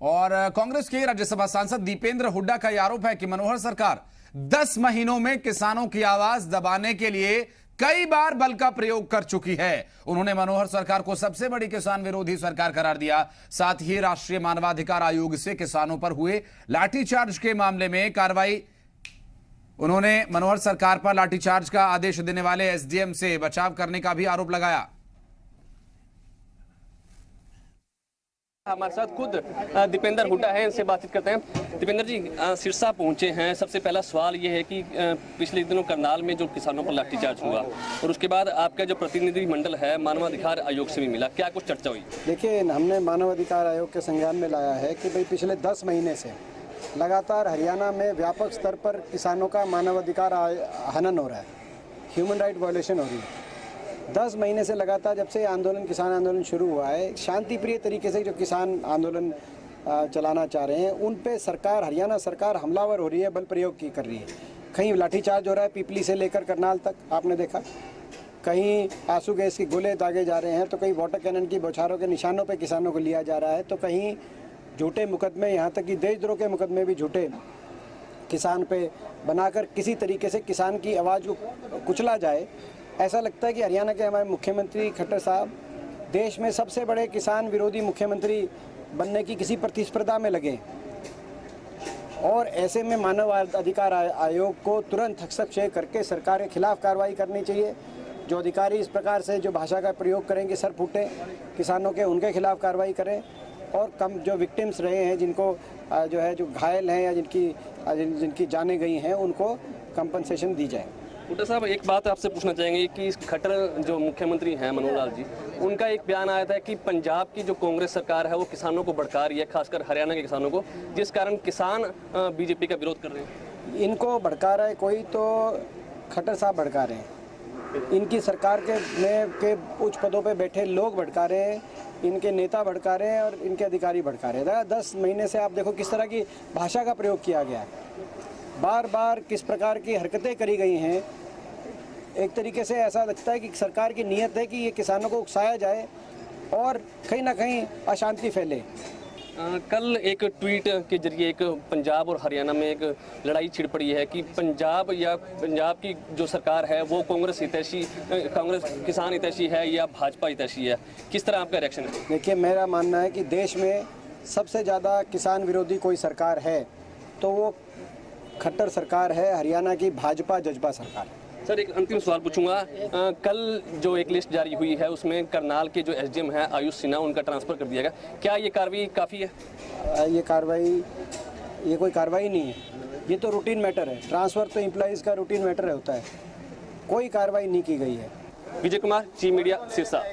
और कांग्रेस के राज्यसभा सांसद दीपेंद्र हुड्डा का यह आरोप है कि मनोहर सरकार 10 महीनों में किसानों की आवाज दबाने के लिए कई बार बल का प्रयोग कर चुकी है। उन्होंने मनोहर सरकार को सबसे बड़ी किसान विरोधी सरकार करार दिया। साथ ही राष्ट्रीय मानवाधिकार आयोग से किसानों पर हुए लाठीचार्ज के मामले में कार्रवाई। उन्होंने मनोहर सरकार पर लाठीचार्ज का आदेश देने वाले एसडीएम से बचाव करने का भी आरोप लगाया। हमारे साथ खुद दीपेंद्र हुड्डा है, इनसे बातचीत करते हैं। दीपेंद्र जी, सिरसा पहुंचे हैं। सबसे पहला सवाल ये है कि पिछले दिनों करनाल में जो किसानों पर लाठीचार्ज हुआ और उसके बाद आपका जो प्रतिनिधि मंडल है मानवाधिकार आयोग से भी मिला, क्या कुछ चर्चा हुई? देखिए, हमने मानवाधिकार आयोग के संज्ञान में लाया है कि भाई पिछले 10 महीने से लगातार हरियाणा में व्यापक स्तर पर किसानों का मानवाधिकार हनन हो रहा है, ह्यूमन राइट वायलेशन हो रही है। 10 महीने से लगातार जब से आंदोलन किसान आंदोलन शुरू हुआ है, शांतिप्रिय तरीके से जो किसान आंदोलन चलाना चाह रहे हैं उन पे सरकार, हरियाणा सरकार हमलावर हो रही है, बल प्रयोग की कर रही है। कहीं लाठीचार्ज हो रहा है, पिपली से लेकर करनाल तक आपने देखा, कहीं आंसू गैस के गोले दागे जा रहे हैं, तो कहीं वाटर कैनन की बौछारों के निशानों पर किसानों को लिया जा रहा है, तो कहीं झूठे मुकदमे, यहाँ तक कि देशद्रोह के मुकदमे भी झूठे किसान पे बनाकर किसी तरीके से किसान की आवाज़ को कुचला जाए। ऐसा लगता है कि हरियाणा के हमारे मुख्यमंत्री खट्टर साहब देश में सबसे बड़े किसान विरोधी मुख्यमंत्री बनने की किसी प्रतिस्पर्धा में लगे और ऐसे में मानव अधिकार आयोग को तुरंत हस्तक्षेप करके सरकार के खिलाफ कार्रवाई करनी चाहिए। जो अधिकारी इस प्रकार से जो भाषा का प्रयोग करेंगे, सर फूटे किसानों के, उनके खिलाफ कार्रवाई करें और कम जो विक्टिम्स रहे हैं, जिनको जो घायल हैं या जिनकी जानें गई हैं, उनको कंपनसेशन दी जाए। हुड्डा साहब, एक बात आपसे पूछना चाहेंगे कि खट्टर जो मुख्यमंत्री हैं मनोहर लाल जी, उनका एक बयान आया था कि पंजाब की जो कांग्रेस सरकार है वो किसानों को भड़का रही है, खासकर हरियाणा के किसानों को, जिस कारण किसान बीजेपी का विरोध कर रहे हैं। इनको भड़का रहा है कोई, तो खट्टर साहब भड़का रहे हैं। इनकी सरकार के उच्च पदों पे बैठे लोग भड़का रहे हैं, इनके नेता भड़का रहे हैं और इनके अधिकारी भड़का रहे हैं। 10 महीने से आप देखो किस तरह की भाषा का प्रयोग किया गया है, बार बार किस प्रकार की हरकतें करी गई हैं। एक तरीके से ऐसा लगता है कि सरकार की नीयत है कि ये किसानों को उकसाया जाए और कहीं ना कहीं अशांति फैले। कल एक ट्वीट के जरिए एक पंजाब और हरियाणा में एक लड़ाई छिड़ पड़ी है कि पंजाब की जो सरकार है वो कांग्रेस किसान हितैषी है या भाजपा हितैषी है। किस तरह आपका रिएक्शन है? देखिए, मेरा मानना है कि देश में सबसे ज़्यादा किसान विरोधी कोई सरकार है तो वो खट्टर सरकार है, हरियाणा की भाजपा जजपा सरकार है। सर, एक अंतिम सवाल पूछूंगा। कल जो एक लिस्ट जारी हुई है उसमें करनाल के जो एसडीएम हैं आयुष सिन्हा, उनका ट्रांसफ़र कर दिया गया। क्या ये कार्रवाई काफ़ी है? ये कोई कार्रवाई नहीं है, ये तो रूटीन मैटर है। ट्रांसफ़र तो एम्प्लॉइज़ का रूटीन मैटर होता है, कोई कार्रवाई नहीं की गई है। विजय कुमार, जी मीडिया, सिरसा।